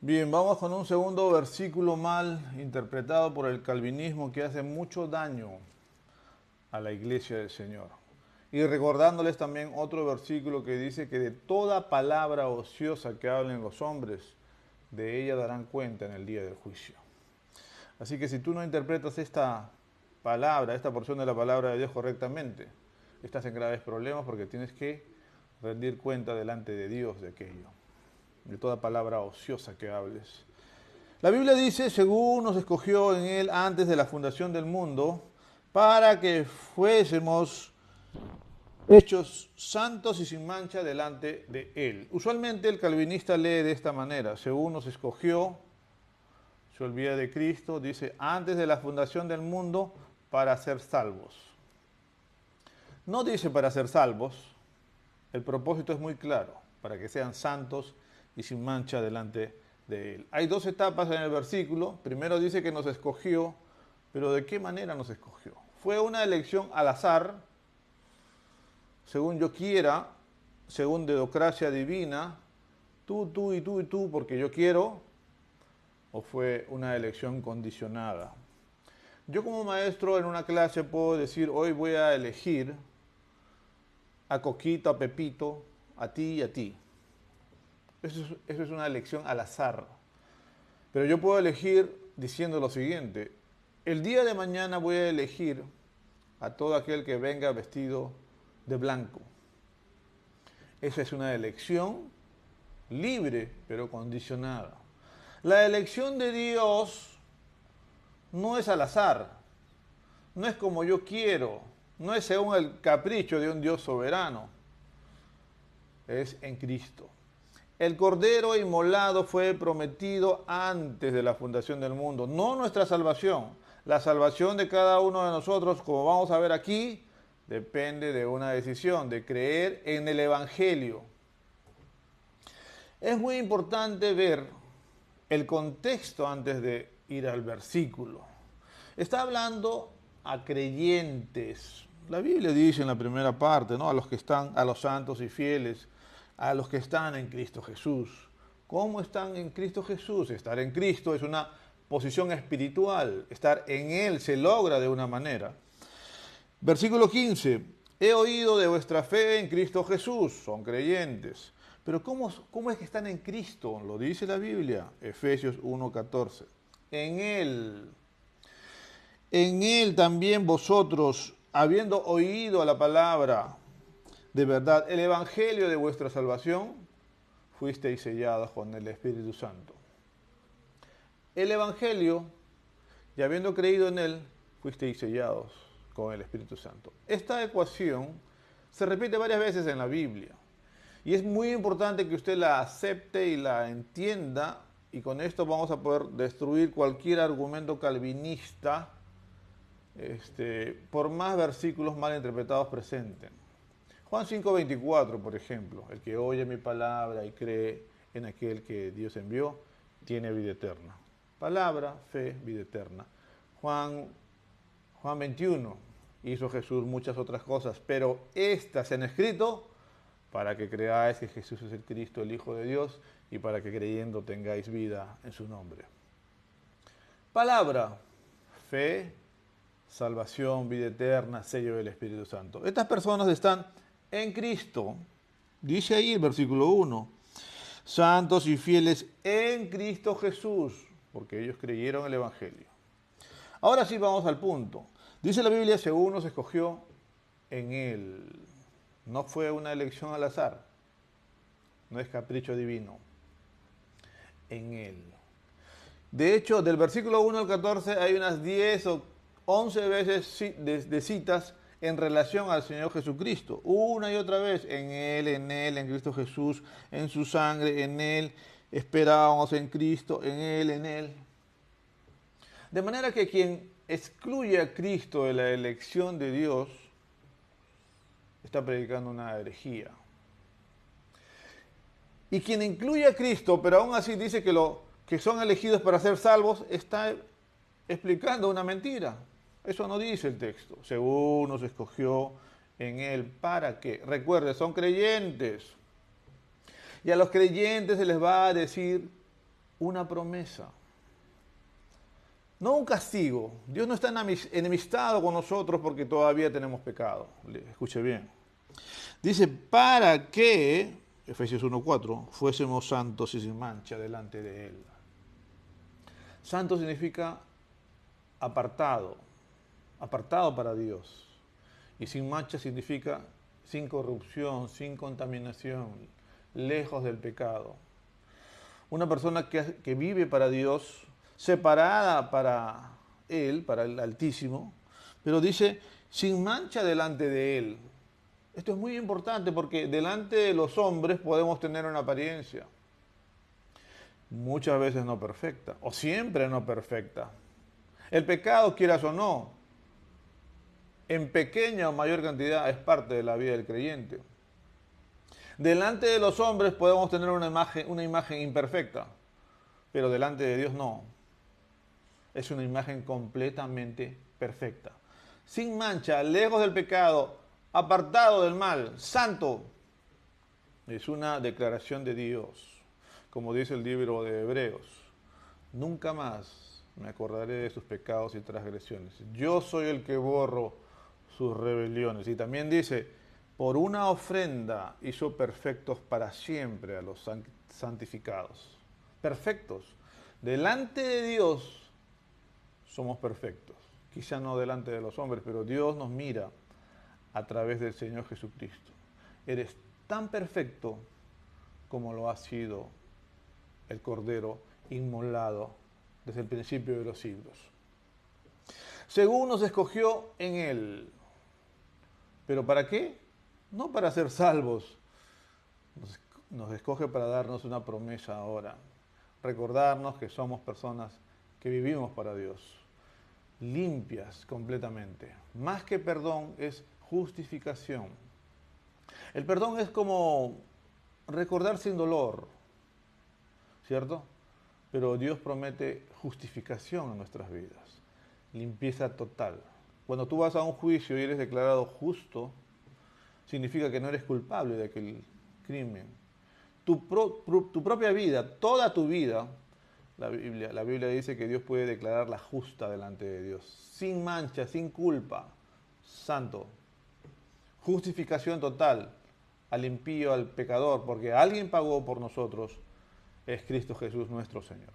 Bien, vamos con un segundo versículo mal interpretado por el calvinismo que hace mucho daño a la iglesia del Señor. Y recordándoles también otro versículo que dice que de toda palabra ociosa que hablen los hombres, de ella darán cuenta en el día del juicio. Así que si tú no interpretas esta palabra, esta porción de la palabra de Dios correctamente, estás en graves problemas porque tienes que rendir cuenta delante de Dios de aquello, de toda palabra ociosa que hables. La Biblia dice, según nos escogió en Él antes de la fundación del mundo, para que fuésemos hechos santos y sin mancha delante de Él. Usualmente el calvinista lee de esta manera, según nos escogió, se olvida de Cristo, dice, antes de la fundación del mundo, para ser salvos. No dice para ser salvos, el propósito es muy claro, para que sean santos y sin mancha delante de Él. Hay dos etapas en el versículo. Primero dice que nos escogió, pero ¿de qué manera nos escogió? ¿Fue una elección al azar, según yo quiera, según dedocracia divina, tú y tú, porque yo quiero? ¿O fue una elección condicionada? Yo como maestro en una clase puedo decir, hoy voy a elegir a Coquito, a Pepito, a ti y a ti. Eso es una elección al azar. Pero yo puedo elegir diciendo lo siguiente, el día de mañana voy a elegir a todo aquel que venga vestido de blanco. Esa es una elección libre, pero condicionada. La elección de Dios no es al azar, no es como yo quiero, no es según el capricho de un Dios soberano, es en Cristo. El Cordero inmolado fue prometido antes de la fundación del mundo, no nuestra salvación. La salvación de cada uno de nosotros, como vamos a ver aquí, depende de una decisión, de creer en el Evangelio. Es muy importante ver el contexto antes de ir al versículo. Está hablando a creyentes. La Biblia dice en la primera parte, ¿no? A los que están, a los santos y fieles, a los que están en Cristo Jesús. ¿Cómo están en Cristo Jesús? Estar en Cristo es una posición espiritual. Estar en Él se logra de una manera. Versículo 15. He oído de vuestra fe en Cristo Jesús. Son creyentes. Pero ¿cómo es que están en Cristo? Lo dice la Biblia. Efesios 1:14. En Él también vosotros, habiendo oído la palabra de verdad, el evangelio de vuestra salvación, fuisteis sellados con el Espíritu Santo. El evangelio, y habiendo creído en él, fuisteis sellados con el Espíritu Santo. Esta ecuación se repite varias veces en la Biblia. Y es muy importante que usted la acepte y la entienda. Y con esto vamos a poder destruir cualquier argumento calvinista, por más versículos mal interpretados presenten. Juan 5:24, por ejemplo, el que oye mi palabra y cree en aquel que Dios envió, tiene vida eterna. Palabra, fe, vida eterna. Juan 21, hizo Jesús muchas otras cosas, pero estas se han escrito para que creáis que Jesús es el Cristo, el Hijo de Dios, y para que creyendo tengáis vida en su nombre. Palabra, fe, salvación, vida eterna, sello del Espíritu Santo. Estas personas están en Cristo. Dice ahí el versículo 1, santos y fieles en Cristo Jesús, porque ellos creyeron el Evangelio. Ahora sí vamos al punto. Dice la Biblia, según nos escogió en Él. No fue una elección al azar, no es capricho divino, en Él. De hecho, del versículo 1 al 14 hay unas 10 o 11 veces de citas en relación al Señor Jesucristo. Una y otra vez, en Él, en Cristo Jesús, en su sangre, en Él, esperábamos en Cristo, en Él, en Él. De manera que quien excluye a Cristo de la elección de Dios está predicando una herejía. Y quien incluye a Cristo, pero aún así dice que son elegidos para ser salvos, está explicando una mentira. Eso no dice el texto. Según nos escogió en Él, ¿para qué? Recuerde, son creyentes. Y a los creyentes se les va a decir una promesa. No un castigo. Dios no está enemistado con nosotros porque todavía tenemos pecado. Escuche bien. Dice, para que, Efesios 1:4, fuésemos santos y sin mancha delante de Él. Santo significa apartado, apartado para Dios. Y sin mancha significa sin corrupción, sin contaminación, lejos del pecado. Una persona que vive para Dios, separada para Él, para el Altísimo, pero dice, sin mancha delante de Él. Esto es muy importante porque delante de los hombres podemos tener una apariencia, muchas veces no perfecta, o siempre no perfecta. El pecado, quieras o no, en pequeña o mayor cantidad es parte de la vida del creyente. Delante de los hombres podemos tener una imagen imperfecta, pero delante de Dios no. Es una imagen completamente perfecta. Sin mancha, lejos del pecado, apartado del mal, santo. Es una declaración de Dios, como dice el libro de Hebreos. Nunca más me acordaré de sus pecados y transgresiones. Yo soy el que borro sus rebeliones. Y también dice, por una ofrenda hizo perfectos para siempre a los santificados. Perfectos. Delante de Dios somos perfectos. Quizá no delante de los hombres, pero Dios nos mira a través del Señor Jesucristo. Eres tan perfecto como lo ha sido el Cordero inmolado desde el principio de los siglos. Según nos escogió en Él. ¿Pero para qué? No para ser salvos. Nos escoge para darnos una promesa ahora. Recordarnos que somos personas que vivimos para Dios. Limpias completamente. Más que perdón es justificación. El perdón es como recordar sin dolor, ¿cierto? Pero Dios promete justificación en nuestras vidas, limpieza total. Cuando tú vas a un juicio y eres declarado justo, significa que no eres culpable de aquel crimen. Tu propia vida, toda tu vida, la Biblia dice que Dios puede declararla justa delante de Dios, sin mancha, sin culpa, santo. Justificación total al impío, al pecador, porque alguien pagó por nosotros, es Cristo Jesús nuestro Señor.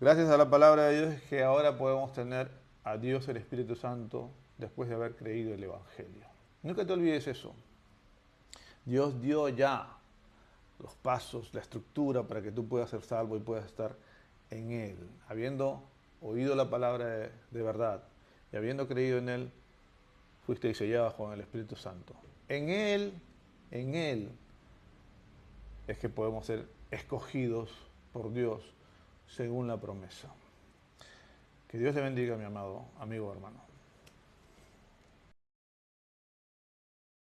Gracias a la palabra de Dios es que ahora podemos tener a Dios el Espíritu Santo después de haber creído el Evangelio. Nunca te olvides eso. Dios dio ya los pasos, la estructura para que tú puedas ser salvo y puedas estar en Él. Habiendo oído la palabra de verdad y habiendo creído en Él, fuiste sellados con el Espíritu Santo. En Él es que podemos ser escogidos por Dios según la promesa. Que Dios le bendiga, mi amado amigo, hermano.